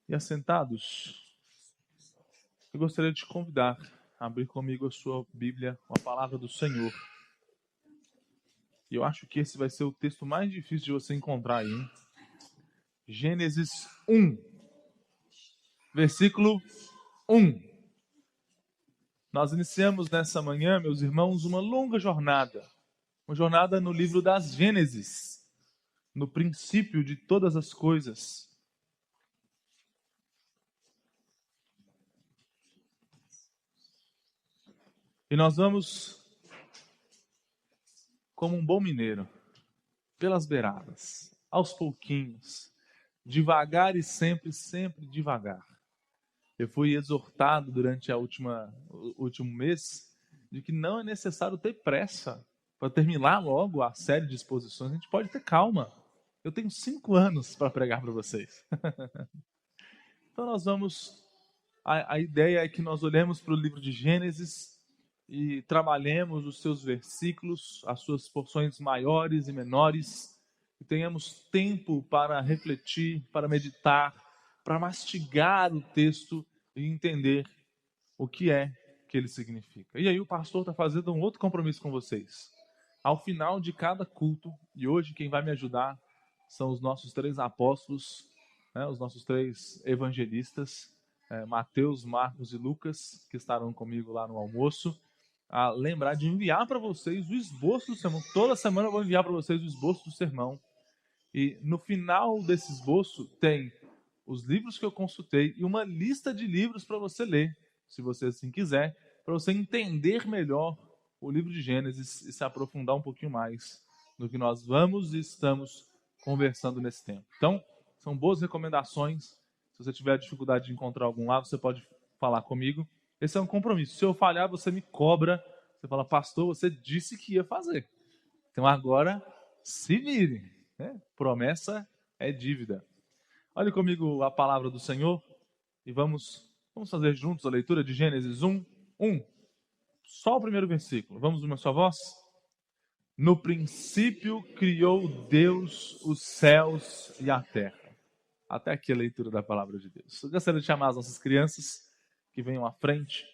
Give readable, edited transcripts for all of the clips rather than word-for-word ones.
E assentados, eu gostaria de te convidar a abrir comigo a sua Bíblia, a palavra do Senhor. E eu acho que esse vai ser o texto mais difícil de você encontrar aí, hein? Gênesis 1, versículo 1. Nós iniciamos nessa manhã, meus irmãos, uma longa jornada. Uma jornada no livro das Gênesis, no princípio de todas as coisas. E nós vamos, como um bom mineiro, pelas beiradas, aos pouquinhos, devagar e sempre, sempre devagar. Eu fui exortado durante o último mês de que não é necessário ter pressa para terminar logo a série de exposições. A gente pode ter calma. Eu tenho 5 anos para pregar para vocês. Então nós vamos. A ideia é que nós olhemos para o livro de Gênesis e trabalhemos os seus versículos, as suas porções maiores e menores, e tenhamos tempo para refletir, para meditar, para mastigar o texto e entender o que é que ele significa. E aí o pastor está fazendo um outro compromisso com vocês. Ao final de cada culto, e hoje quem vai me ajudar são os nossos 3 apóstolos, né, os nossos 3 evangelistas, Mateus, Marcos e Lucas, que estarão comigo lá no almoço, a lembrar de enviar para vocês o esboço do sermão. Toda semana eu vou enviar para vocês o esboço do sermão. E no final desse esboço tem os livros que eu consultei e uma lista de livros para você ler, se você assim quiser, para você entender melhor o livro de Gênesis e se aprofundar um pouquinho mais no que nós vamos e estamos conversando nesse tempo. Então, são boas recomendações. Se você tiver dificuldade de encontrar algum lá, você pode falar comigo. Esse é um compromisso. Se eu falhar, você me cobra. Você fala, pastor, você disse que ia fazer. Então agora, se vire, né? Promessa é dívida. Olhe comigo a palavra do Senhor e vamos fazer juntos a leitura de Gênesis 1, 1. Só o primeiro versículo. Vamos uma só voz? No princípio criou Deus os céus e a terra. Até aqui a leitura da palavra de Deus. Eu gostaria de chamar as nossas crianças que venham à frente.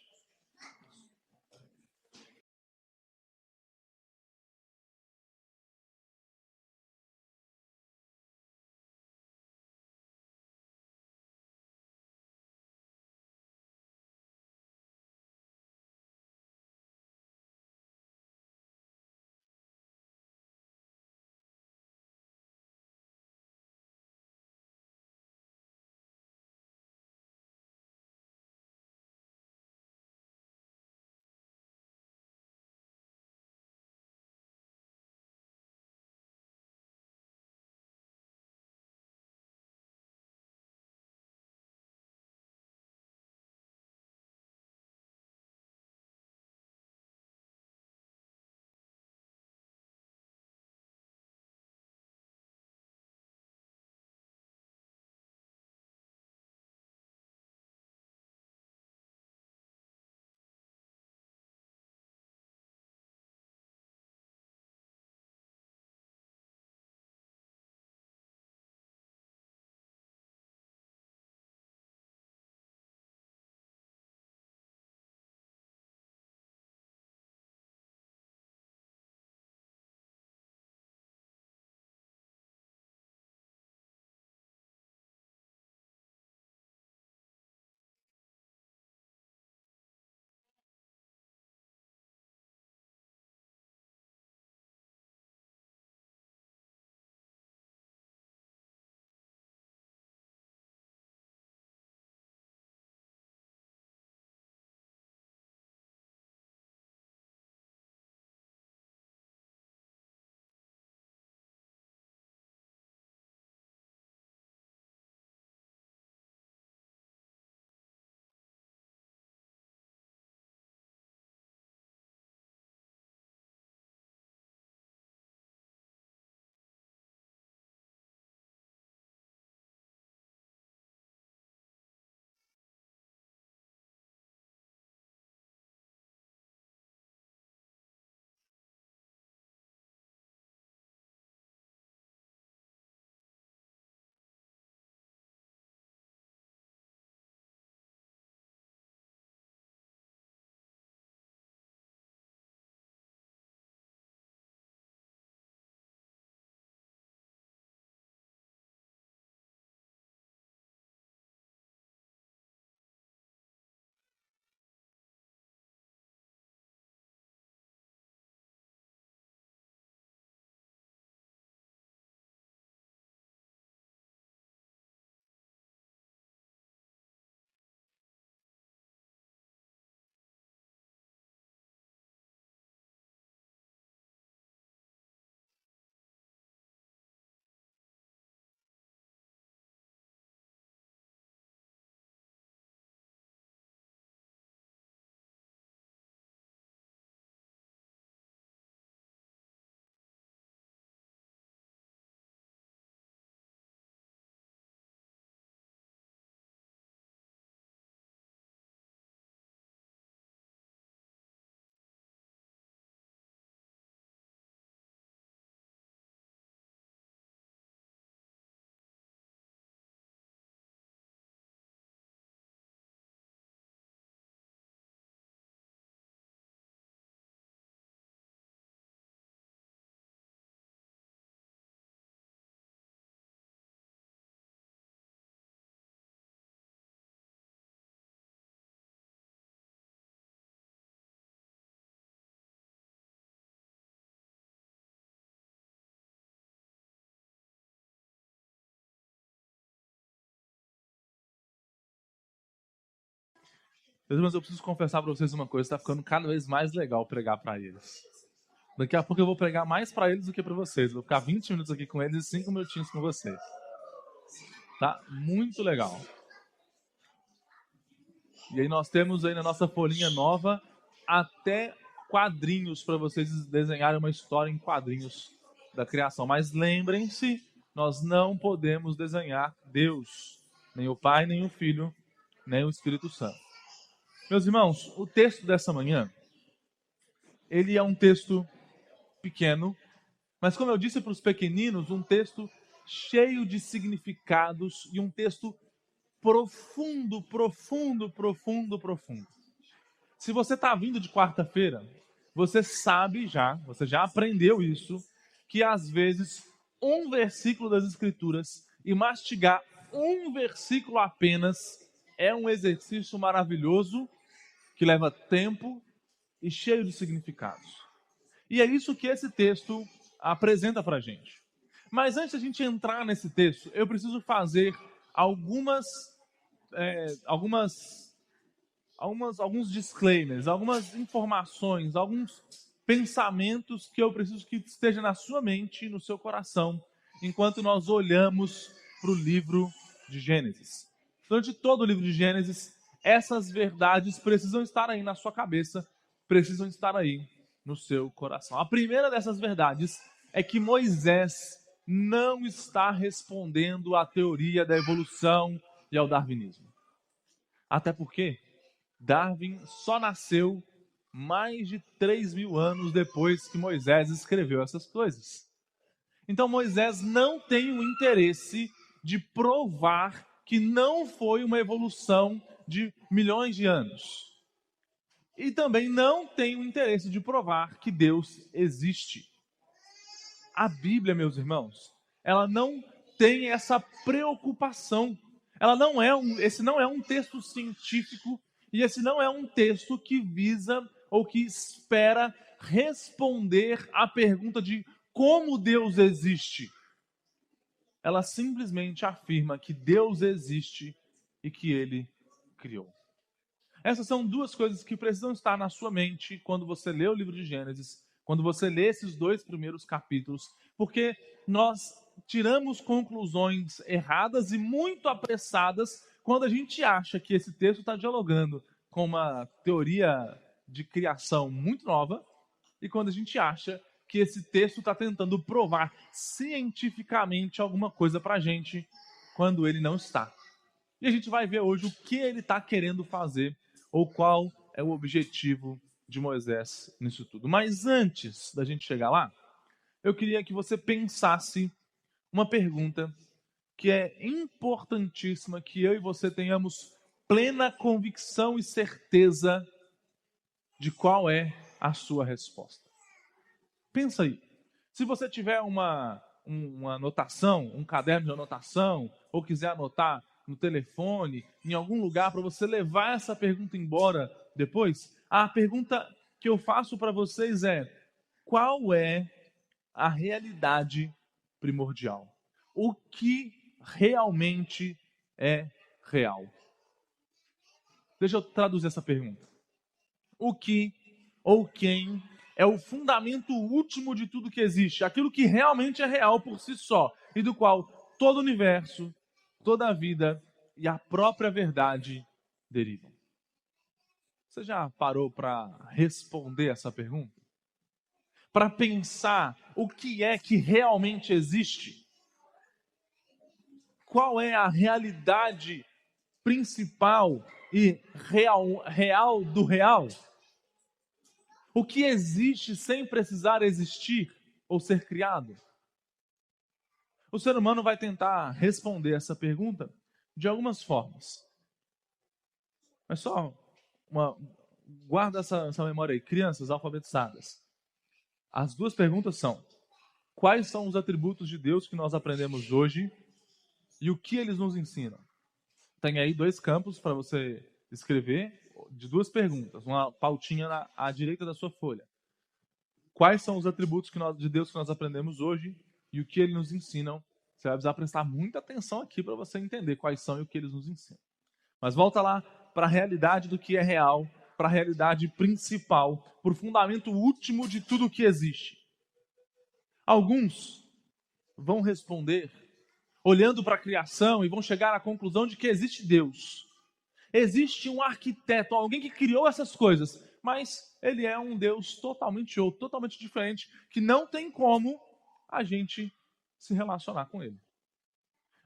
Mas eu preciso confessar para vocês uma coisa, está ficando cada vez mais legal pregar para eles. Daqui a pouco eu vou pregar mais para eles do que para vocês. Vou ficar 20 minutos aqui com eles e 5 minutinhos com vocês. Tá? Muito legal. E aí nós temos aí na nossa folhinha nova até quadrinhos para vocês desenharem uma história em quadrinhos da criação. Mas lembrem-se, nós não podemos desenhar Deus, nem o Pai, nem o Filho, nem o Espírito Santo. Meus irmãos, o texto dessa manhã, ele é um texto pequeno, mas como eu disse para os pequeninos, um texto cheio de significados e um texto profundo, profundo, profundo, profundo. Se você está vindo de quarta-feira, você sabe já, você já aprendeu isso, que às vezes um versículo das Escrituras e mastigar um versículo apenas é um exercício maravilhoso que leva tempo e cheio de significados. E é isso que esse texto apresenta para a gente. Mas antes de a gente entrar nesse texto, eu preciso fazer alguns disclaimers, algumas informações, alguns pensamentos que eu preciso que esteja na sua mente e no seu coração, enquanto nós olhamos para o livro de Gênesis. Durante todo o livro de Gênesis, essas verdades precisam estar aí na sua cabeça, precisam estar aí no seu coração. A primeira dessas verdades é que Moisés não está respondendo à teoria da evolução e ao darwinismo. Até porque Darwin só nasceu mais de 3.000 anos depois que Moisés escreveu essas coisas. Então Moisés não tem o interesse de provar que não foi uma evolução de milhões de anos. E também não tem o interesse de provar que Deus existe. A Bíblia, meus irmãos, ela não tem essa preocupação. Esse não é um texto científico e esse não é um texto que visa ou que espera responder à pergunta de como Deus existe. Ela simplesmente afirma que Deus existe e que Ele criou. Essas são duas coisas que precisam estar na sua mente quando você lê o livro de Gênesis, quando você lê esses 2 primeiros capítulos, porque nós tiramos conclusões erradas e muito apressadas quando a gente acha que esse texto está dialogando com uma teoria de criação muito nova e quando a gente acha que esse texto está tentando provar cientificamente alguma coisa para a gente quando ele não está. E a gente vai ver hoje o que ele está querendo fazer ou qual é o objetivo de Moisés nisso tudo. Mas antes da gente chegar lá, eu queria que você pensasse uma pergunta que é importantíssima, que eu e você tenhamos plena convicção e certeza de qual é a sua resposta. Pensa aí. Se você tiver uma anotação, um caderno de anotação, ou quiser anotar no telefone, em algum lugar, para você levar essa pergunta embora depois, a pergunta que eu faço para vocês é: qual é a realidade primordial? O que realmente é real? Deixa eu traduzir essa pergunta. O que ou quem é o fundamento último de tudo que existe? Aquilo que realmente é real por si só e do qual todo o universo, toda a vida e a própria verdade derivam. Você já parou para responder essa pergunta? Para pensar o que é que realmente existe? Qual é a realidade principal e real do real? O que existe sem precisar existir ou ser criado? O ser humano vai tentar responder essa pergunta de algumas formas. Mas guarda essa memória aí. Crianças alfabetizadas. As 2 perguntas são: quais são os atributos de Deus que nós aprendemos hoje e o que eles nos ensinam? Tem aí 2 campos para você escrever, de 2 perguntas, uma pautinha à direita da sua folha. Quais são os atributos de Deus que nós aprendemos hoje e o que eles nos ensinam? Você vai precisar prestar muita atenção aqui para você entender quais são e o que eles nos ensinam. Mas volta lá, para a realidade do que é real, para a realidade principal, para o fundamento último de tudo o que existe. Alguns vão responder olhando para a criação e vão chegar à conclusão de que existe Deus. Existe um arquiteto, alguém que criou essas coisas, mas ele é um Deus totalmente outro, totalmente diferente, que não tem como a gente se relacionar com ele.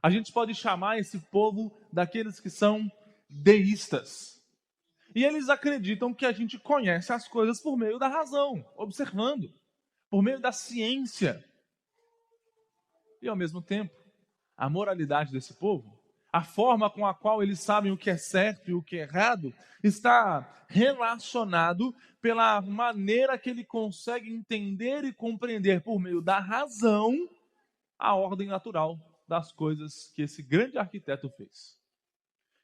A gente pode chamar esse povo daqueles que são deístas. E eles acreditam que a gente conhece as coisas por meio da razão, observando, por meio da ciência. E ao mesmo tempo, a moralidade desse povo, a forma com a qual eles sabem o que é certo e o que é errado, está relacionado pela maneira que ele consegue entender e compreender por meio da razão a ordem natural das coisas que esse grande arquiteto fez.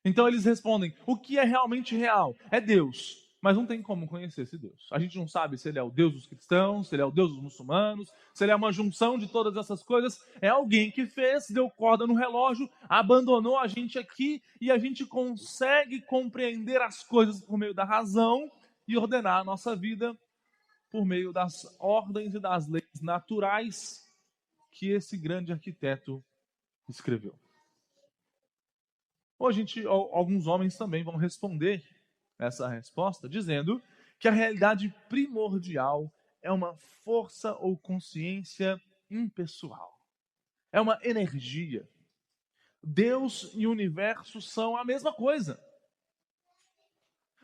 Então eles respondem: o que é realmente real? É Deus. Mas não tem como conhecer esse Deus. A gente não sabe se ele é o Deus dos cristãos, se ele é o Deus dos muçulmanos, se ele é uma junção de todas essas coisas. É alguém que fez, deu corda no relógio, abandonou a gente aqui e a gente consegue compreender as coisas por meio da razão e ordenar a nossa vida por meio das ordens e das leis naturais que esse grande arquiteto escreveu. Hoje, alguns homens também vão responder essa resposta dizendo que a realidade primordial é uma força ou consciência impessoal. É uma energia. Deus e o universo são a mesma coisa.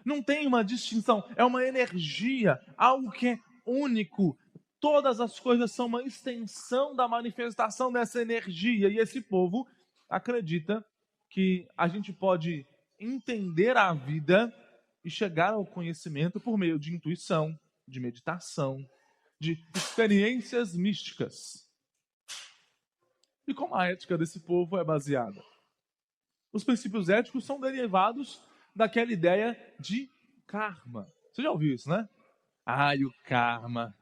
Não tem uma distinção. É uma energia, algo que é único. Todas as coisas são uma extensão da manifestação dessa energia. E esse povo acredita que a gente pode entender a vida e chegar ao conhecimento por meio de intuição, de meditação, de experiências místicas. E como a ética desse povo é baseada? Os princípios éticos são derivados daquela ideia de karma. Você já ouviu isso, né? Ai, o karma.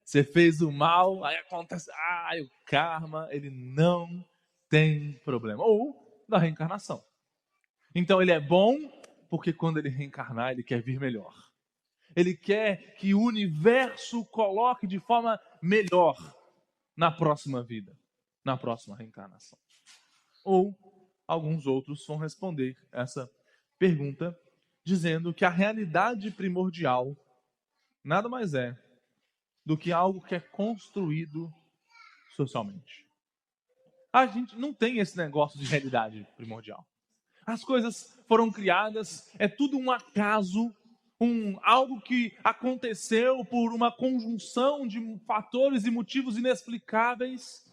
Você fez o mal, aí acontece. Ai, o karma, ele não tem problema. Ou da reencarnação. Então ele é bom porque quando ele reencarnar, ele quer vir melhor. Ele quer que o universo coloque de forma melhor na próxima vida, na próxima reencarnação. Ou alguns outros vão responder essa pergunta dizendo que a realidade primordial nada mais é do que algo que é construído socialmente. A gente não tem esse negócio de realidade primordial. As coisas foram criadas, é tudo um acaso, algo que aconteceu por uma conjunção de fatores e motivos inexplicáveis.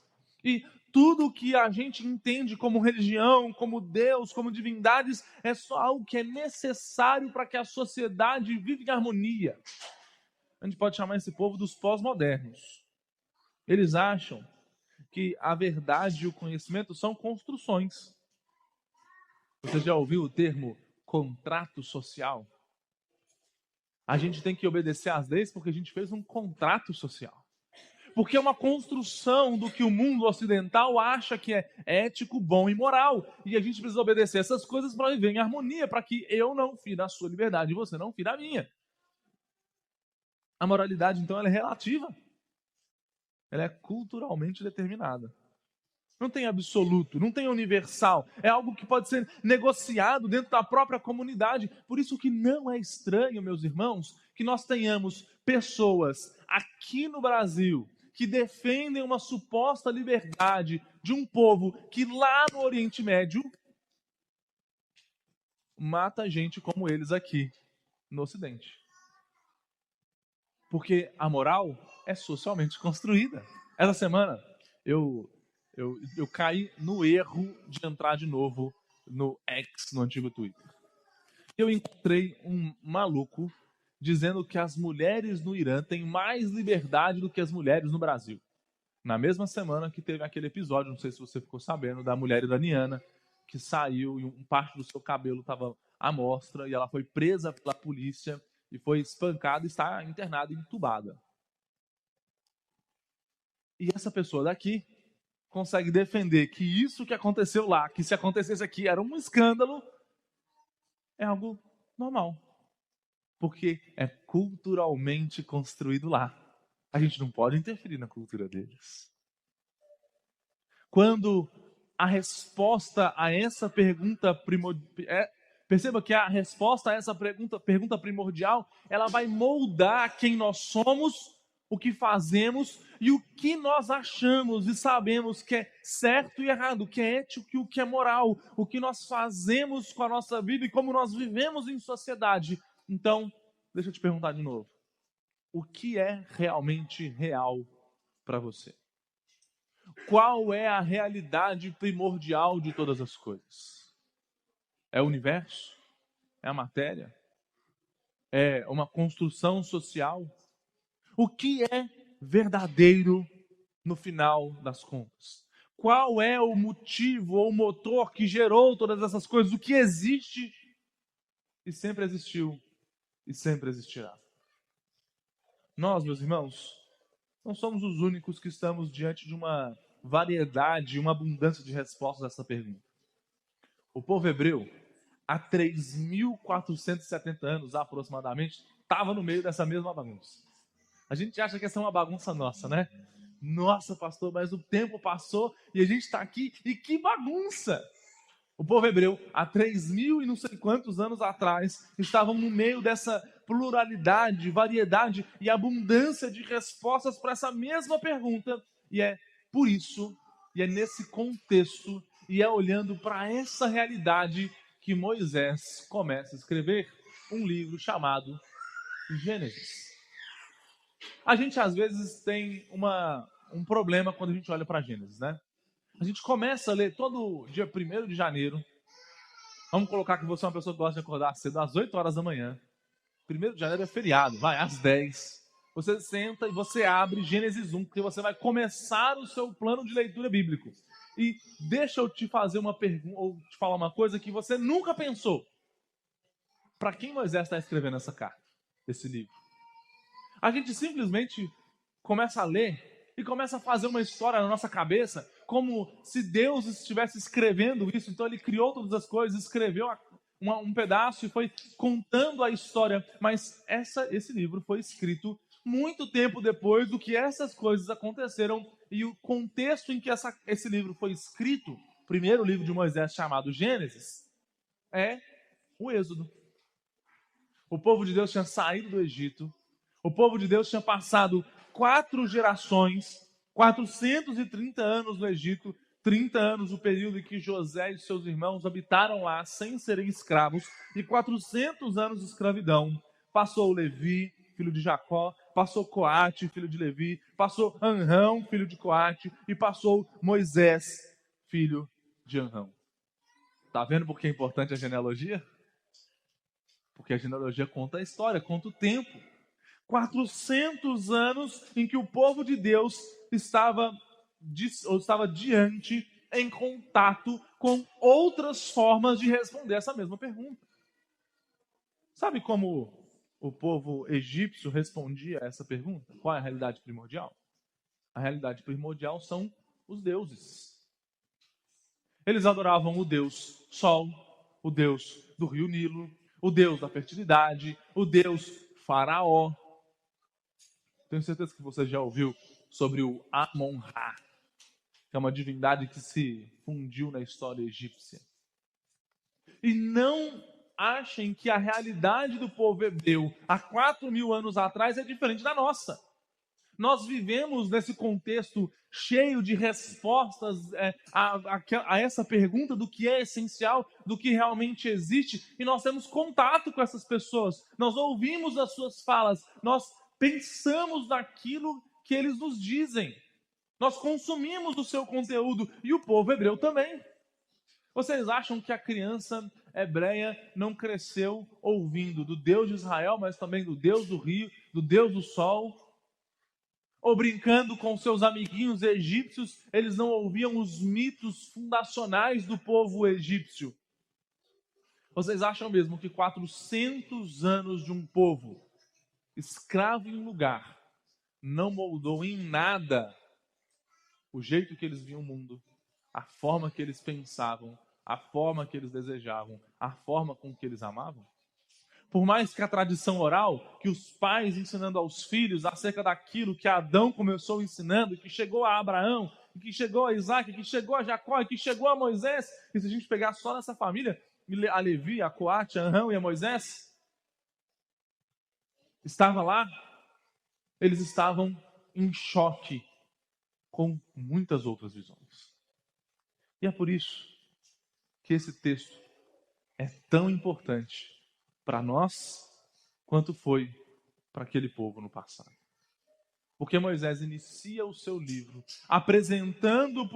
E tudo que a gente entende como religião, como Deus, como divindades, é só algo que é necessário para que a sociedade viva em harmonia. A gente pode chamar esse povo dos pós-modernos. Eles acham que a verdade e o conhecimento são construções. Você já ouviu o termo contrato social? A gente tem que obedecer às leis porque a gente fez um contrato social. Porque é uma construção do que o mundo ocidental acha que é ético, bom e moral. E a gente precisa obedecer essas coisas para viver em harmonia, para que eu não fira a sua liberdade e você não fira a minha. A moralidade, então, ela é relativa. Ela é culturalmente determinada. Não tem absoluto, não tem universal. É algo que pode ser negociado dentro da própria comunidade. Por isso que não é estranho, meus irmãos, que nós tenhamos pessoas aqui no Brasil que defendem uma suposta liberdade de um povo que lá no Oriente Médio mata gente como eles aqui no Ocidente. Porque a moral é socialmente construída. Essa semana eu caí no erro de entrar de novo no X, no antigo Twitter. Eu encontrei um maluco dizendo que as mulheres no Irã têm mais liberdade do que as mulheres no Brasil. Na mesma semana que teve aquele episódio, não sei se você ficou sabendo, da mulher iraniana que saiu e parte do seu cabelo estava à mostra e ela foi presa pela polícia e foi espancada e está internada e entubada. E essa pessoa daqui consegue defender que isso que aconteceu lá, que se acontecesse aqui era um escândalo, é algo normal, porque é culturalmente construído lá. A gente não pode interferir na cultura deles. Quando a resposta a essa pergunta perceba que a resposta a essa pergunta primordial, ela vai moldar quem nós somos, o que fazemos e o que nós achamos e sabemos que é certo e errado, o que é ético e o que é moral, o que nós fazemos com a nossa vida e como nós vivemos em sociedade. Então, deixa eu te perguntar de novo. O que é realmente real para você? Qual é a realidade primordial de todas as coisas? É o universo? É a matéria? É uma construção social? O que é verdadeiro no final das contas? Qual é o motivo ou o motor que gerou todas essas coisas? O que existe e sempre existiu e sempre existirá? Nós, meus irmãos, não somos os únicos que estamos diante de uma variedade, uma abundância de respostas a essa pergunta. O povo hebreu, há 3.470 anos aproximadamente, estava no meio dessa mesma bagunça. A gente acha que essa é uma bagunça nossa, né? Nossa, pastor, mas o tempo passou e a gente está aqui e que bagunça! O povo hebreu, há 3.000 e não sei quantos anos atrás, estavam no meio dessa pluralidade, variedade e abundância de respostas para essa mesma pergunta. E é por isso, e é nesse contexto, e é olhando para essa realidade que Moisés começa a escrever um livro chamado Gênesis. A gente às vezes tem um problema quando a gente olha para Gênesis, né? A gente começa a ler todo dia 1º de janeiro. Vamos colocar que você é uma pessoa que gosta de acordar cedo, às 8 horas da manhã. 1º de janeiro é feriado, vai, às 10. Você senta e você abre Gênesis 1, porque você vai começar o seu plano de leitura bíblico. E deixa eu te fazer uma pergunta, ou te falar uma coisa que você nunca pensou. Para quem Moisés está escrevendo essa carta, esse livro? A gente simplesmente começa a ler e começa a fazer uma história na nossa cabeça, como se Deus estivesse escrevendo isso. Então ele criou todas as coisas, escreveu um pedaço e foi contando a história. Mas esse livro foi escrito muito tempo depois do que essas coisas aconteceram. E o contexto em que esse livro foi escrito, o primeiro livro de Moisés chamado Gênesis, é o Êxodo. O povo de Deus tinha saído do Egito. O povo de Deus tinha passado 4 gerações, 430 anos no Egito, 30 anos o período em que José e seus irmãos habitaram lá sem serem escravos, e 400 anos de escravidão. Passou Levi, filho de Jacó, passou Coate, filho de Levi, passou Anrão, filho de Coate, e passou Moisés, filho de Anrão. Tá vendo por que é importante a genealogia? Porque a genealogia conta a história, conta o tempo. 400 anos em que o povo de Deus estava diante, em contato com outras formas de responder essa mesma pergunta. Sabe como o povo egípcio respondia a essa pergunta? Qual é a realidade primordial? A realidade primordial são os deuses. Eles adoravam o Deus Sol, o Deus do rio Nilo, o Deus da fertilidade, o Deus Faraó. Tenho certeza que você já ouviu sobre o Amon-Ra, que é uma divindade que se fundiu na história egípcia. E não achem que a realidade do povo hebreu há 4.000 anos atrás é diferente da nossa. Nós vivemos nesse contexto cheio de respostas a essa pergunta do que é essencial, do que realmente existe, e nós temos contato com essas pessoas, nós ouvimos as suas falas, nós pensamos naquilo que eles nos dizem, nós consumimos o seu conteúdo, e o povo hebreu também. Vocês acham que a criança hebreia não cresceu ouvindo do Deus de Israel, mas também do Deus do rio, do Deus do sol? Ou brincando com seus amiguinhos egípcios, eles não ouviam os mitos fundacionais do povo egípcio? Vocês acham mesmo que 400 anos de um povo escravo em um lugar não moldou em nada o jeito que eles viam o mundo, a forma que eles pensavam, a forma que eles desejavam, a forma com que eles amavam? Por mais que a tradição oral, que os pais ensinando aos filhos acerca daquilo que Adão começou ensinando, que chegou a Abraão, que chegou a Isaac, que chegou a Jacó, que chegou a Moisés, e se a gente pegar só nessa família, a Levi, a Coate, a Arão e a Moisés, estava lá, eles estavam em choque com muitas outras visões. E é por isso que esse texto é tão importante para nós quanto foi para aquele povo no passado. Porque Moisés inicia o seu livro apresentando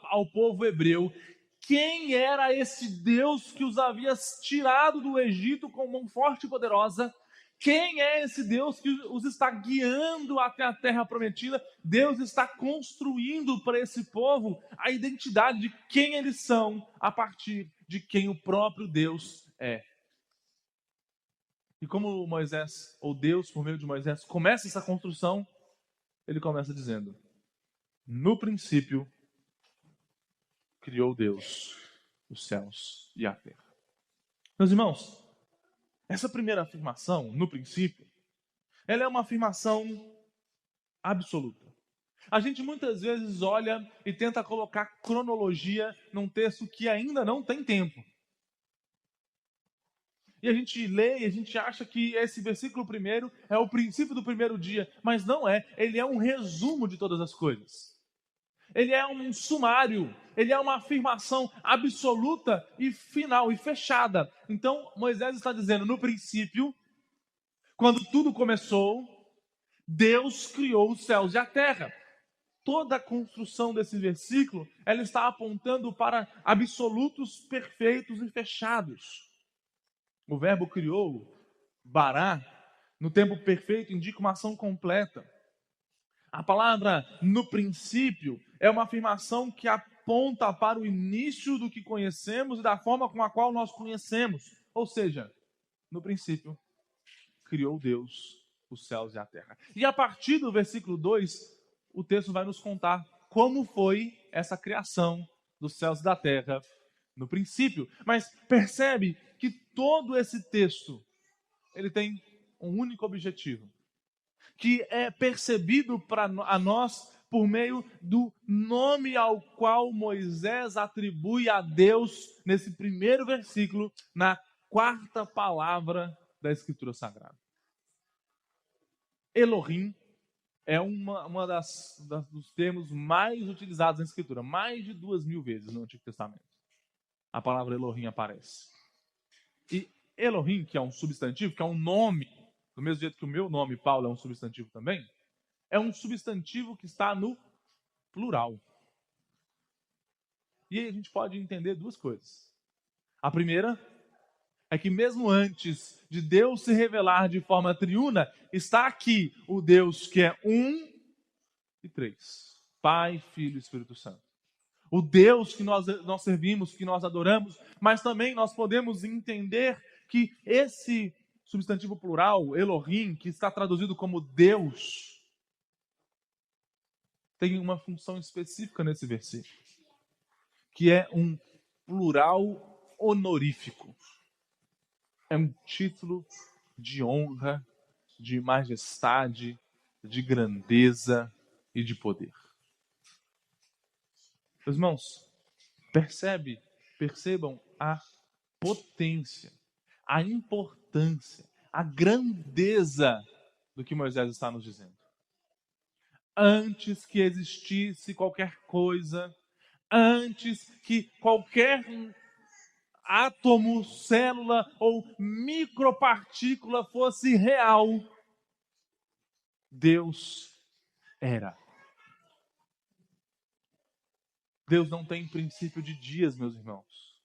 ao povo hebreu quem era esse Deus que os havia tirado do Egito com mão forte e poderosa. Quem é esse Deus que os está guiando até a terra prometida? Deus está construindo para esse povo a identidade de quem eles são a partir de quem o próprio Deus é. E como Moisés, ou Deus, por meio de Moisés, começa essa construção, ele começa dizendo: no princípio, criou Deus os céus e a terra. Meus irmãos, essa primeira afirmação, no princípio, ela é uma afirmação absoluta. A gente muitas vezes olha e tenta colocar cronologia num texto que ainda não tem tempo. E a gente lê e a gente acha que esse versículo primeiro é o princípio do primeiro dia, mas não é. Ele é um resumo de todas as coisas. Ele é um sumário, ele é uma afirmação absoluta e final e fechada. Então Moisés está dizendo, no princípio, quando tudo começou, Deus criou os céus e a terra. Toda a construção desse versículo, ela está apontando para absolutos, perfeitos e fechados. O verbo criou, bará, no tempo perfeito, indica uma ação completa. A palavra no princípio é uma afirmação que aponta para o início do que conhecemos e da forma com a qual nós conhecemos. Ou seja, no princípio, criou Deus os céus e a terra. E a partir do versículo 2, o texto vai nos contar como foi essa criação dos céus e da terra no princípio. Mas percebe que todo esse texto, ele tem um único objetivo, que é percebido a nós por meio do nome ao qual Moisés atribui a Deus nesse primeiro versículo, na quarta palavra da Escritura Sagrada. Elohim é dos termos mais utilizados na Escritura, mais de 2.000 vezes no Antigo Testamento. A palavra Elohim aparece. E Elohim, que é um substantivo, que é um nome, do mesmo jeito que o meu nome, Paulo, é um substantivo também, é um substantivo que está no plural. E aí a gente pode entender duas coisas. A primeira é que mesmo antes de Deus se revelar de forma triuna, está aqui o Deus que é um e três. Pai, Filho e Espírito Santo. O Deus que nós servimos, que nós adoramos, mas também nós podemos entender que esse substantivo plural, Elohim, que está traduzido como Deus, tem uma função específica nesse versículo, que é um plural honorífico. É um título de honra, de majestade, de grandeza e de poder. Meus irmãos, percebam a potência, a importância, a grandeza do que Moisés está nos dizendo. Antes que existisse qualquer coisa, antes que qualquer átomo, célula ou micropartícula fosse real, Deus era. Deus não tem princípio de dias, meus irmãos.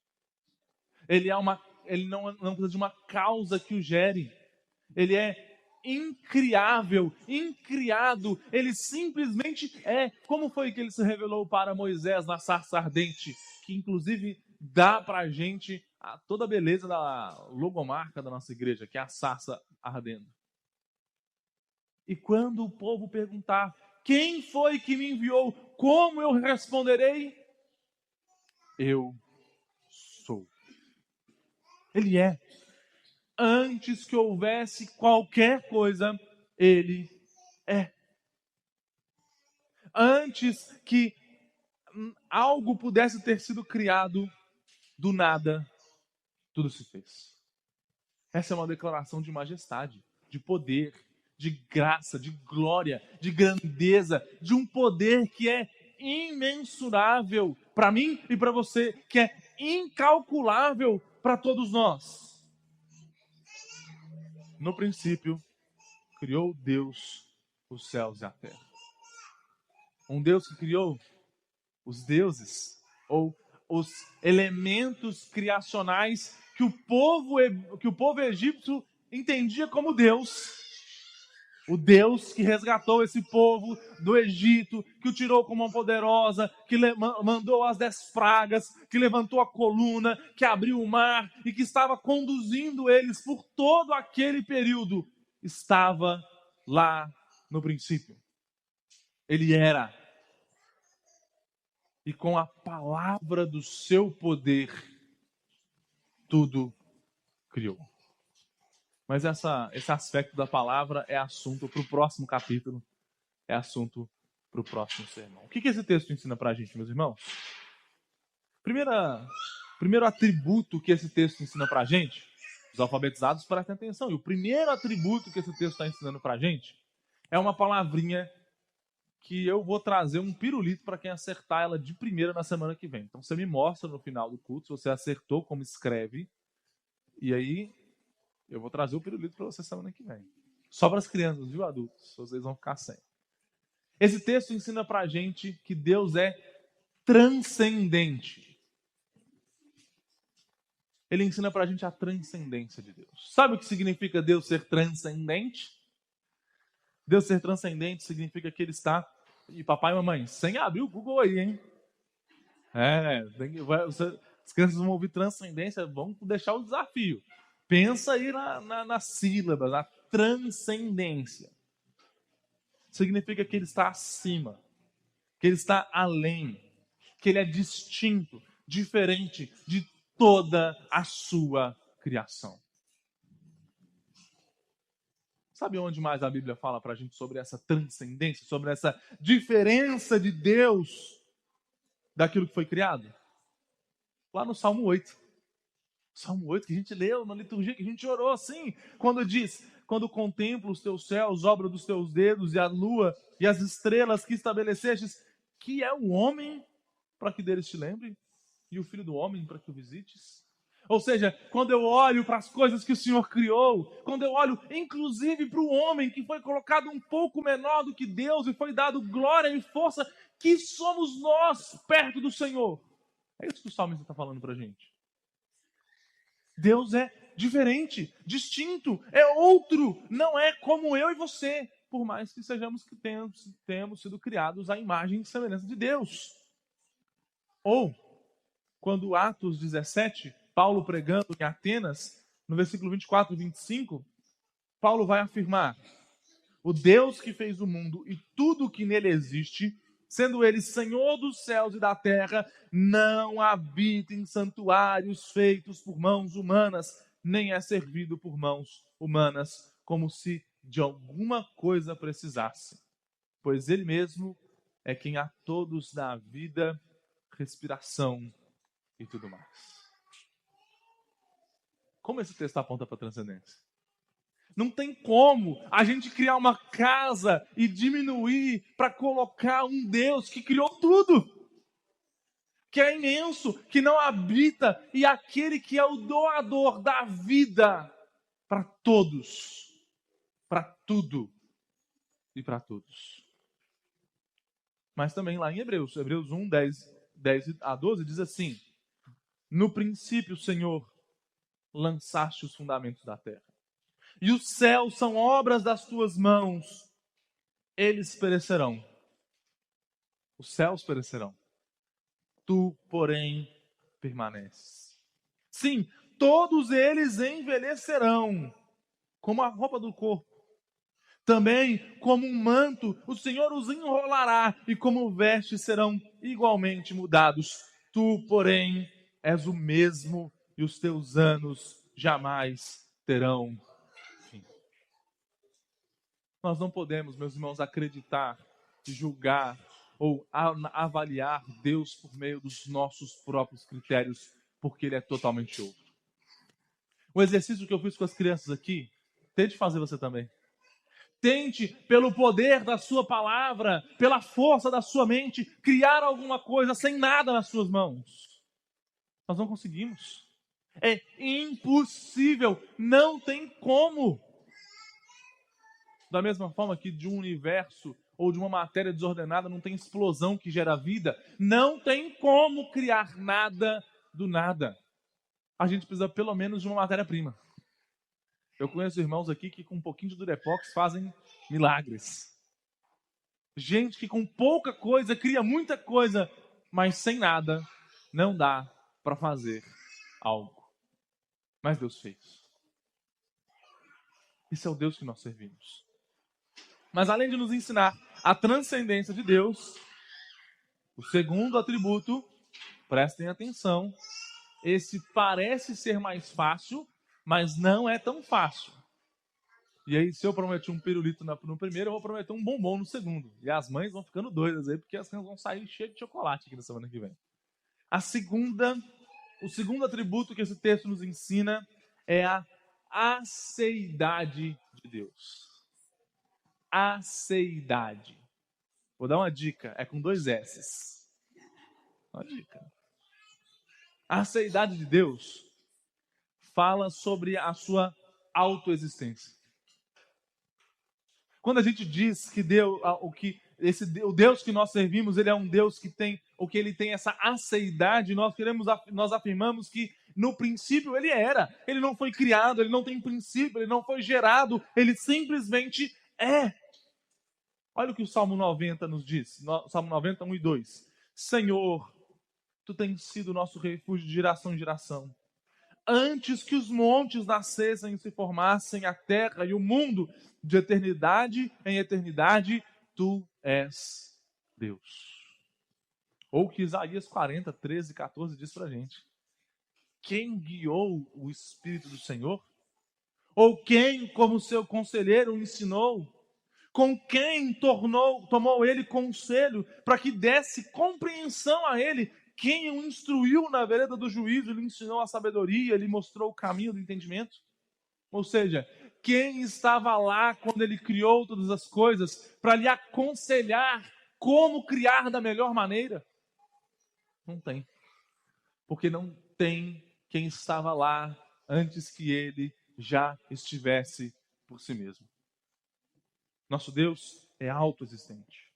Ele não precisa de uma causa que o gere. Ele é incriável, incriado. Ele simplesmente é. Como foi que ele se revelou para Moisés na sarça ardente? Que inclusive dá para a gente toda a beleza da logomarca da nossa igreja, que é a sarça ardendo. E quando o povo perguntar, quem foi que me enviou? Como eu responderei? Eu Ele é. Antes que houvesse qualquer coisa, Ele é. Antes que algo pudesse ter sido criado, do nada, tudo se fez. Essa é uma declaração de majestade, de poder, de graça, de glória, de grandeza, de um poder que é imensurável para mim e para você, que é incalculável para todos nós. No princípio, criou Deus os céus e a terra. Um Deus que criou os deuses, ou os elementos criacionais que o povo egípcio entendia como Deus. O Deus que resgatou esse povo do Egito, que o tirou com mão poderosa, que mandou as 10 pragas, que levantou a coluna, que abriu o mar e que estava conduzindo eles por todo aquele período, estava lá no princípio. Ele era. E com a palavra do seu poder, tudo criou. Mas esse aspecto da palavra é assunto para o próximo capítulo, é assunto para o próximo sermão. O que esse texto ensina para a gente, meus irmãos? Primeiro atributo que esse texto ensina para a gente, os alfabetizados prestem atenção, e o primeiro atributo que esse texto está ensinando para a gente é uma palavrinha que eu vou trazer um pirulito para quem acertar ela de primeira na semana que vem. Então você me mostra no final do culto se você acertou como escreve, e aí eu vou trazer o pirulito para você semana que vem. Só para as crianças, viu, adultos? Vocês vão ficar sem. Esse texto ensina para a gente que Deus é transcendente. Ele ensina para a gente a transcendência de Deus. Sabe o que significa Deus ser transcendente? Deus ser transcendente significa que Ele está... E papai e mamãe, sem abrir o Google aí, hein? As crianças vão ouvir transcendência, vão deixar o desafio. Pensa aí nas sílabas, na transcendência. Significa que Ele está acima, que Ele está além, que Ele é distinto, diferente de toda a sua criação. Sabe onde mais a Bíblia fala para a gente sobre essa transcendência, sobre essa diferença de Deus daquilo que foi criado? Lá no Salmo 8. Salmo 8 que a gente leu na liturgia, que a gente orou assim, quando diz: quando contemplo os teus céus, obra dos teus dedos, e a lua e as estrelas que estabelecestes, que é o homem para que deles te lembre, e o filho do homem para que o visites. Ou seja, quando eu olho para as coisas que o Senhor criou, quando eu olho inclusive para o homem que foi colocado um pouco menor do que Deus e foi dado glória e força, que somos nós perto do Senhor. É isso que o salmista está falando para a gente. Deus é diferente, distinto, é outro, não é como eu e você, por mais que sejamos que tenhamos sido criados à imagem e semelhança de Deus. Ou, quando Atos 17, Paulo pregando em Atenas, no versículo 24 e 25, Paulo vai afirmar: o Deus que fez o mundo e tudo o que nele existe, sendo ele Senhor dos céus e da terra, não habita em santuários feitos por mãos humanas, nem é servido por mãos humanas, como se de alguma coisa precisasse. Pois ele mesmo é quem a todos dá vida, respiração e tudo mais. Como esse texto aponta para a transcendência? Não tem como a gente criar uma casa e diminuir para colocar um Deus que criou tudo, que é imenso, que não habita, e aquele que é o doador da vida para todos, para tudo e para todos. Mas também lá em Hebreus 1, 10 a 12, diz assim: no princípio, Senhor, lançaste os fundamentos da terra, e os céus são obras das tuas mãos. Eles perecerão. Os céus perecerão. Tu, porém, permaneces. Sim, todos eles envelhecerão, como a roupa do corpo. Também, como um manto, o Senhor os enrolará, e como vestes serão igualmente mudados. Tu, porém, és o mesmo, e os teus anos jamais terão fim. Nós não podemos, meus irmãos, acreditar e julgar ou avaliar Deus por meio dos nossos próprios critérios, porque Ele é totalmente outro. O exercício que eu fiz com as crianças aqui, tente fazer você também. Tente, pelo poder da sua palavra, pela força da sua mente, criar alguma coisa sem nada nas suas mãos. Nós não conseguimos. É impossível. Não tem como. Da mesma forma que de um universo ou de uma matéria desordenada não tem explosão que gera vida, não tem como criar nada do nada. A gente precisa pelo menos de uma matéria-prima. Eu conheço irmãos aqui que com um pouquinho de Durepox fazem milagres. Gente que com pouca coisa cria muita coisa, mas sem nada não dá para fazer algo. Mas Deus fez. Esse é o Deus que nós servimos. Mas além de nos ensinar a transcendência de Deus, o segundo atributo, prestem atenção, esse parece ser mais fácil, mas não é tão fácil. E aí, se eu prometi um pirulito no primeiro, eu vou prometer um bombom no segundo. E as mães vão ficando doidas aí, porque as crianças vão sair cheias de chocolate aqui na semana que vem. O segundo atributo que esse texto nos ensina é a aceidade de Deus. Aceidade. Vou dar uma dica, é com 2 S's. Uma dica. A aceidade de Deus fala sobre a sua autoexistência. Quando a gente diz que o Deus que nós servimos, ele é um Deus que tem, ele tem essa aceidade, nós afirmamos que no princípio ele era. Ele não foi criado, ele não tem princípio, ele não foi gerado, ele simplesmente é. Olha o que o Salmo 90 nos diz, Salmo 90, 1 e 2. Senhor, Tu tens sido o nosso refúgio de geração em geração. Antes que os montes nascessem e se formassem, a terra e o mundo, de eternidade em eternidade, Tu és Deus. Ou que Isaías 40, 13 e 14 diz pra gente. Quem guiou o Espírito do Senhor? Ou quem, como seu conselheiro, o ensinou? Com quem tomou ele conselho para que desse compreensão a ele? Quem o instruiu na vereda do juízo, lhe ensinou a sabedoria, lhe mostrou o caminho do entendimento? Ou seja, quem estava lá quando ele criou todas as coisas para lhe aconselhar como criar da melhor maneira? Não tem. Porque não tem quem estava lá antes que ele já estivesse por si mesmo. Nosso Deus é autoexistente.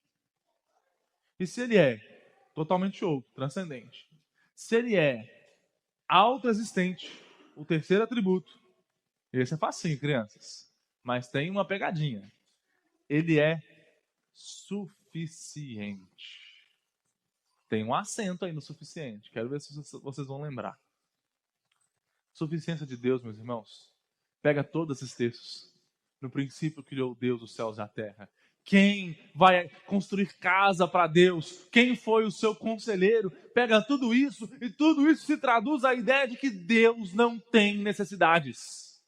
E se ele é totalmente outro, transcendente, se ele é autoexistente, o terceiro atributo, esse é facinho, crianças, mas tem uma pegadinha. Ele é suficiente. Tem um acento aí no suficiente. Quero ver se vocês vão lembrar. Suficiência de Deus, meus irmãos. Pega todos esses textos. No princípio criou Deus os céus e a terra. Quem vai construir casa para Deus? Quem foi o seu conselheiro? Pega tudo isso e tudo isso se traduz à ideia de que Deus não tem necessidades.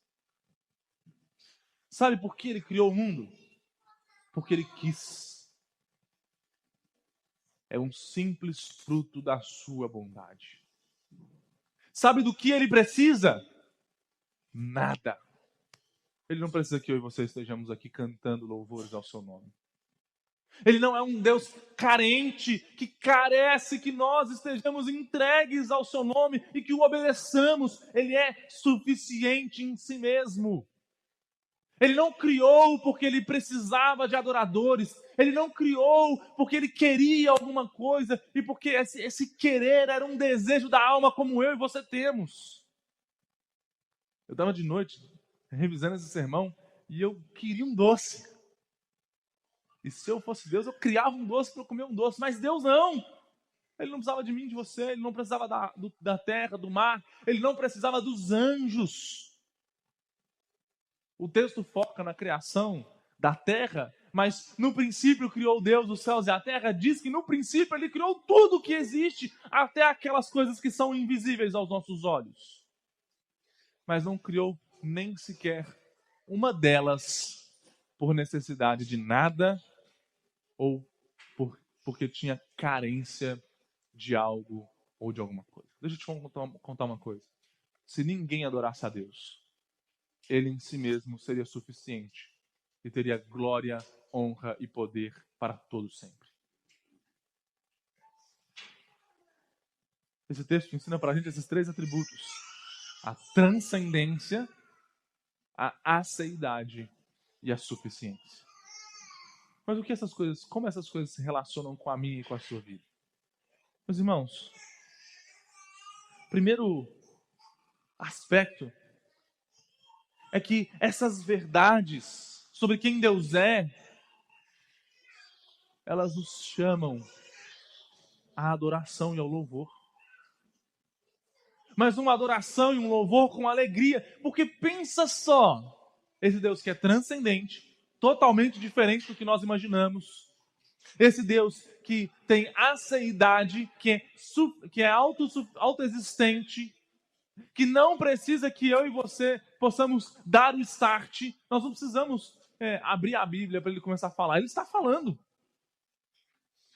Sabe por que ele criou o mundo? Porque ele quis. É um simples fruto da sua bondade. Sabe do que ele precisa? Nada. Ele não precisa que eu e você estejamos aqui cantando louvores ao seu nome. Ele não é um Deus carente, que carece que nós estejamos entregues ao seu nome e que o obedeçamos. Ele é suficiente em si mesmo. Ele não criou porque ele precisava de adoradores. Ele não criou porque ele queria alguma coisa e porque esse querer era um desejo da alma como eu e você temos. Eu estava de noite revisando esse sermão e eu queria um doce. E se eu fosse Deus, eu criava um doce para eu comer um doce. Mas Deus não. Ele não precisava de mim, de você. Ele não precisava da terra, do mar. Ele não precisava dos anjos. O texto foca na criação da terra, mas no princípio criou Deus os céus e a terra. Diz que no princípio ele criou tudo o que existe, até aquelas coisas que são invisíveis aos nossos olhos. mas não criou nem sequer uma delas por necessidade de nada ou porque tinha carência de algo ou de alguma coisa. Deixa eu te contar uma coisa. Se ninguém adorasse a Deus, ele em si mesmo seria suficiente e teria glória, honra e poder para todos sempre. Esse texto ensina para a gente esses três atributos: a transcendência, a aceidade e a suficiência. Mas como essas coisas se relacionam com a minha e com a sua vida? Meus irmãos, primeiro aspecto é que essas verdades sobre quem Deus é, elas nos chamam à adoração e ao louvor. Mas uma adoração e um louvor com alegria, porque pensa só, esse Deus que é transcendente, totalmente diferente do que nós imaginamos, esse Deus que tem aceidade, que é autoexistente, que não precisa que eu e você possamos dar o start, nós não precisamos abrir a Bíblia para ele começar a falar, ele está falando.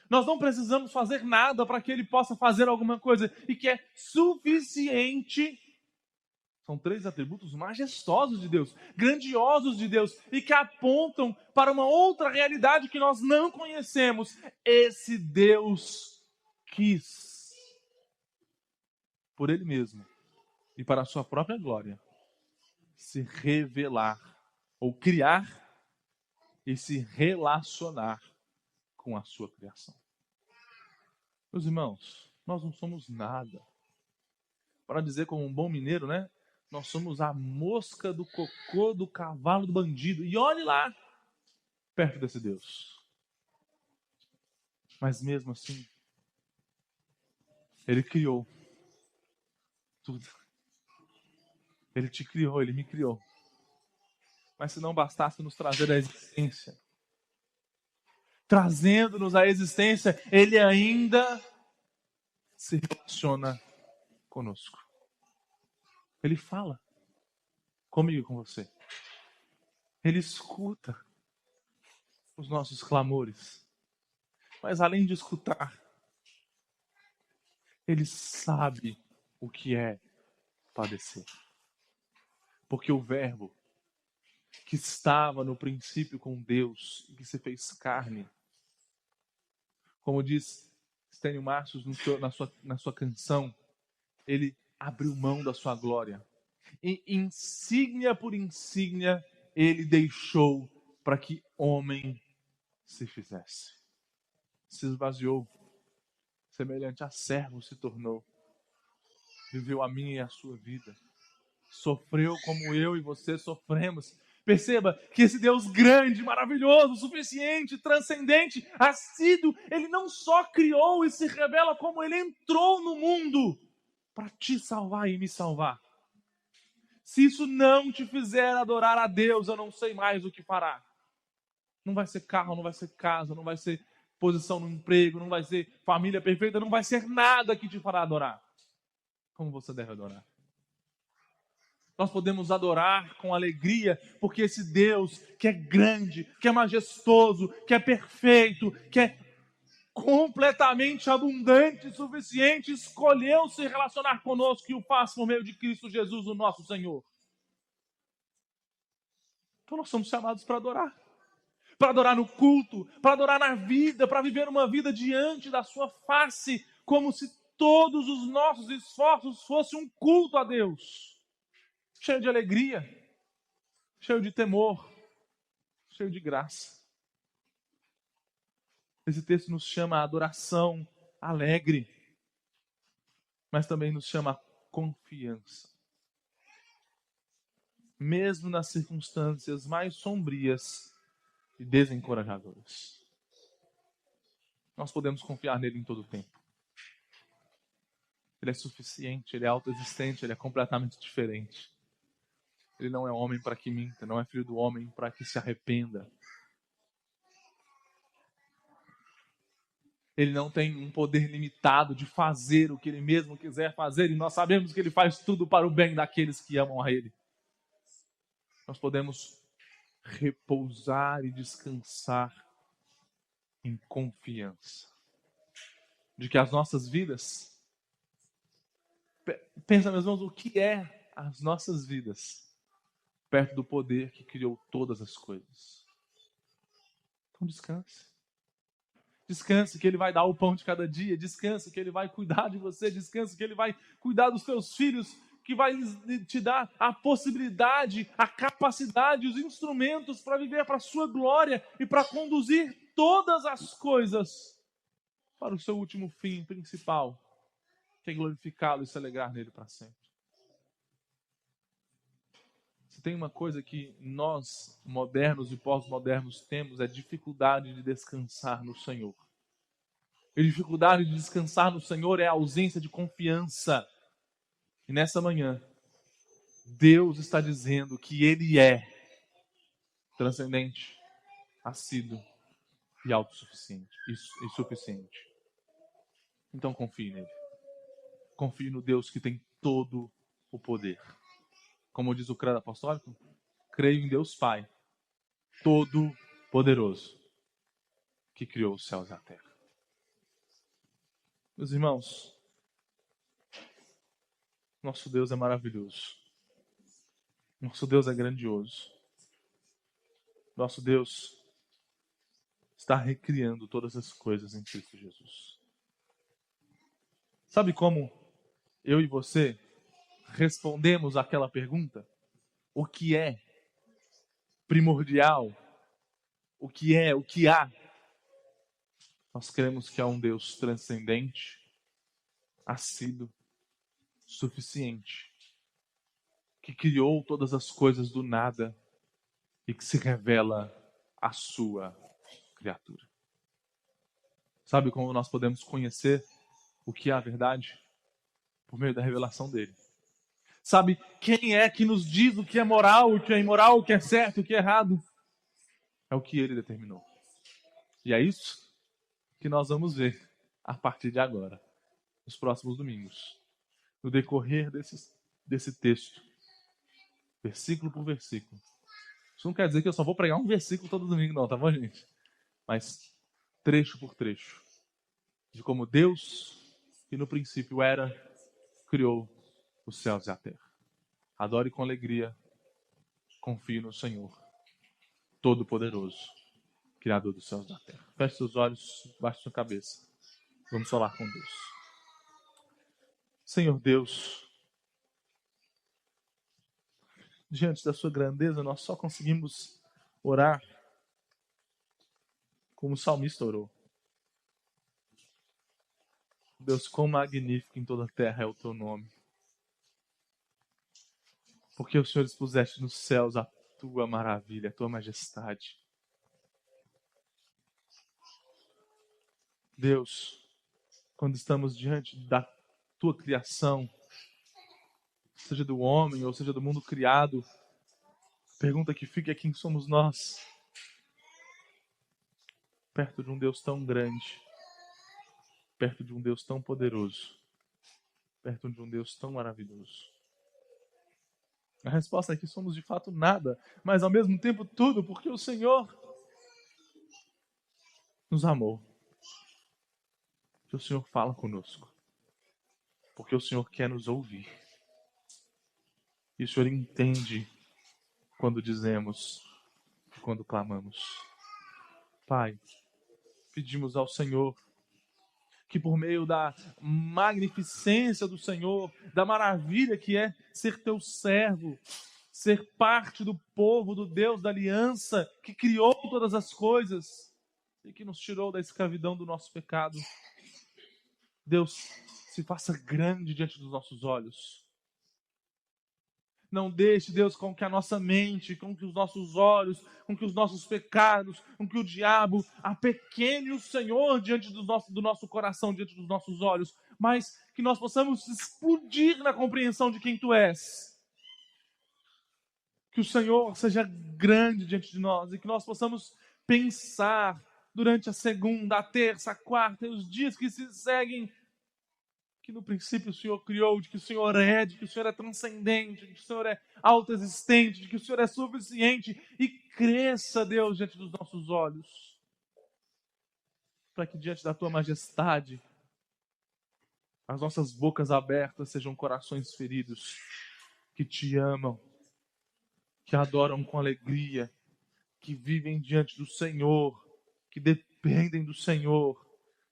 Nós não precisamos fazer nada para que ele possa fazer alguma coisa, e que é suficiente. São três atributos majestosos de Deus, grandiosos de Deus, e que apontam para uma outra realidade que nós não conhecemos. Esse Deus quis, por Ele mesmo e para a sua própria glória, se revelar, ou criar e se relacionar com a sua criação. Meus irmãos, nós não somos nada. Para dizer como um bom mineiro, né? Nós somos a mosca do cocô do cavalo do bandido. E olhe lá, perto desse Deus. Mas mesmo assim, Ele criou tudo. Ele te criou, Ele me criou. Mas se não bastasse nos trazer a existência, trazendo-nos a existência, Ele ainda se relaciona conosco. Ele fala comigo e com você. Ele escuta os nossos clamores. Mas além de escutar, Ele sabe o que é padecer. Porque o Verbo que estava no princípio com Deus e que se fez carne, como diz Stênio Marcius na sua canção, ele abriu mão da sua glória. E insígnia por insígnia, ele deixou para que homem se fizesse. Se esvaziou, semelhante a servo se tornou. Viveu a minha e a sua vida. Sofreu como eu e você sofremos. Perceba que esse Deus grande, maravilhoso, suficiente, transcendente, assíduo, Ele não só criou e se revela, como Ele entrou no mundo para te salvar e me salvar. Se isso não te fizer adorar a Deus, eu não sei mais o que fará. Não vai ser carro, não vai ser casa, não vai ser posição no emprego, não vai ser família perfeita, não vai ser nada que te fará adorar. Como você deve adorar? Nós podemos adorar com alegria, porque esse Deus que é grande, que é majestoso, que é perfeito, que é completamente abundante e suficiente, escolheu se relacionar conosco e o faz por meio de Cristo Jesus, o nosso Senhor. Então nós somos chamados para adorar. Para adorar no culto, para adorar na vida, para viver uma vida diante da sua face, como se todos os nossos esforços fossem um culto a Deus. Cheio de alegria, cheio de temor, cheio de graça. Esse texto nos chama a adoração alegre, mas também nos chama a confiança. Mesmo nas circunstâncias mais sombrias e desencorajadoras, nós podemos confiar nele em todo o tempo. Ele é suficiente, ele é autoexistente, ele é completamente diferente. Ele não é homem para que minta, não é filho do homem para que se arrependa. Ele não tem um poder limitado de fazer o que ele mesmo quiser fazer, e nós sabemos que ele faz tudo para o bem daqueles que amam a ele. Nós podemos repousar e descansar em confiança de que as nossas vidas, pensa, meus irmãos, o que é as nossas vidas perto do poder que criou todas as coisas? Então descanse. Descanse que ele vai dar o pão de cada dia. Descanse que ele vai cuidar de você. Descanse que ele vai cuidar dos teus filhos, que vai te dar a possibilidade, a capacidade, os instrumentos para viver para a sua glória e para conduzir todas as coisas para o seu último fim principal, que é glorificá-lo e se alegrar nele para sempre. Se tem uma coisa que nós, modernos e pós-modernos, temos, é dificuldade de descansar no Senhor. A dificuldade de descansar no Senhor é a ausência de confiança. E nessa manhã, Deus está dizendo que Ele é transcendente, assíduo e autossuficiente e suficiente. Então confie nele. Confie no Deus que tem todo o poder. Como diz o credo apostólico, creio em Deus Pai, todo-poderoso, que criou os céus e a terra. Meus irmãos, nosso Deus é maravilhoso. Nosso Deus é grandioso. Nosso Deus está recriando todas as coisas em Cristo Jesus. Sabe como eu e você respondemos àquela pergunta? O que é primordial? O que há? Nós cremos que há um Deus transcendente, assíduo, suficiente, que criou todas as coisas do nada e que se revela a sua criatura. Sabe como nós podemos conhecer o que é a verdade? Por meio da revelação dele. Sabe quem é que nos diz o que é moral, o que é imoral, o que é certo, o que é errado? É o que ele determinou. E é isso que nós vamos ver a partir de agora, nos próximos domingos, no decorrer desse texto, versículo por versículo. Isso não quer dizer que eu só vou pregar um versículo todo domingo, não, tá bom, gente? Mas trecho por trecho, de como Deus, que no princípio era, criou os céus e a terra. Adore com alegria, confie no Senhor, Todo-Poderoso, Criador dos céus e da terra. Feche seus olhos, baixe sua cabeça. Vamos falar com Deus. Senhor Deus, diante da sua grandeza, nós só conseguimos orar como o salmista orou. Deus, quão magnífico em toda a terra é o teu nome. Porque o Senhor expuseste nos céus a tua maravilha, a tua majestade. Deus, quando estamos diante da tua criação, seja do homem ou seja do mundo criado, a pergunta que fica é: quem somos nós? Perto de um Deus tão grande, perto de um Deus tão poderoso, perto de um Deus tão maravilhoso. A resposta é que somos de fato nada, mas ao mesmo tempo tudo, porque o Senhor nos amou. Porque o Senhor fala conosco. Porque o Senhor quer nos ouvir. E o Senhor entende quando dizemos, quando clamamos. Pai, pedimos ao Senhor que por meio da magnificência do Senhor, da maravilha que é ser teu servo, ser parte do povo, do Deus da aliança, que criou todas as coisas e que nos tirou da escravidão do nosso pecado. Deus, se faça grande diante dos nossos olhos. Não deixe, Deus, com que a nossa mente, com que os nossos olhos, com que os nossos pecados, com que o diabo apequene o Senhor diante do nosso coração, diante dos nossos olhos, mas que nós possamos explodir na compreensão de quem Tu és. Que o Senhor seja grande diante de nós e que nós possamos pensar durante a segunda, a terça, a quarta e os dias que se seguem, que no princípio o Senhor criou, de que o Senhor é, de que o Senhor é transcendente, de que o Senhor é autoexistente, de que o Senhor é suficiente, e cresça, Deus, diante dos nossos olhos, para que diante da Tua majestade, as nossas bocas abertas sejam corações feridos, que Te amam, que adoram com alegria, que vivem diante do Senhor, que dependem do Senhor,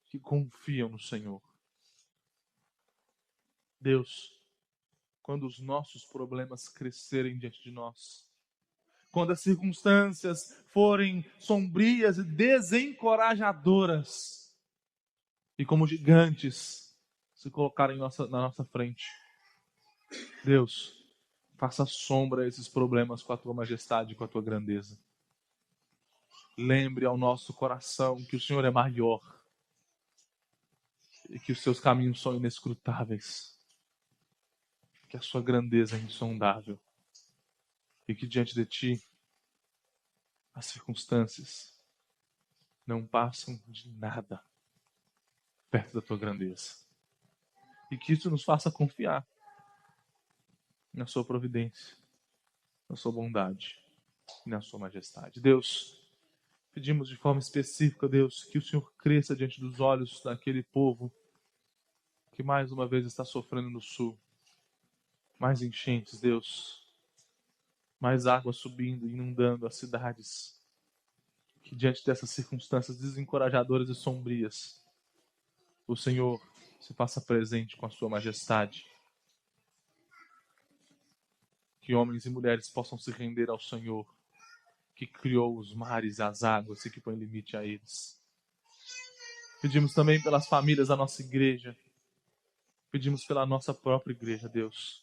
que confiam no Senhor. Deus, quando os nossos problemas crescerem diante de nós, quando as circunstâncias forem sombrias e desencorajadoras, e como gigantes se colocarem na nossa frente, Deus, faça sombra a esses problemas com a Tua majestade e com a Tua grandeza. Lembre ao nosso coração que o Senhor é maior e que os Seus caminhos são inescrutáveis, que a Sua grandeza é insondável e que diante de Ti as circunstâncias não passam de nada perto da Tua grandeza. E que isso nos faça confiar na Sua providência, na Sua bondade e na Sua majestade. Deus, pedimos de forma específica, Deus, que o Senhor cresça diante dos olhos daquele povo que mais uma vez está sofrendo no sul. Mais enchentes, Deus. Mais água subindo, inundando as cidades. Que diante dessas circunstâncias desencorajadoras e sombrias, o Senhor se faça presente com a Sua majestade. Que homens e mulheres possam se render ao Senhor, que criou os mares e as águas e que põe limite a eles. Pedimos também pelas famílias da nossa igreja. Pedimos pela nossa própria igreja, Deus.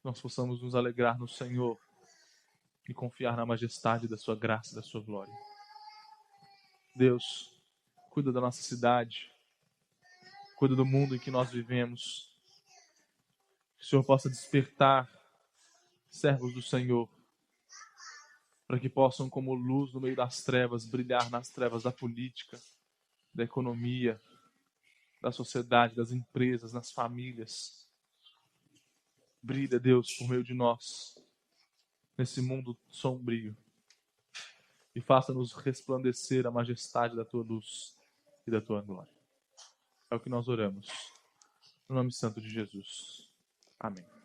Nós possamos nos alegrar no Senhor e confiar na majestade da Sua graça e da Sua glória. Deus, cuida da nossa cidade, cuida do mundo em que nós vivemos. Que o Senhor possa despertar servos do Senhor, para que possam, como luz no meio das trevas, brilhar nas trevas da política, da economia, da sociedade, das empresas, nas famílias. Brilha, Deus, por meio de nós, nesse mundo sombrio, e faça-nos resplandecer a majestade da Tua luz e da Tua glória. É o que nós oramos, no nome santo de Jesus. Amém.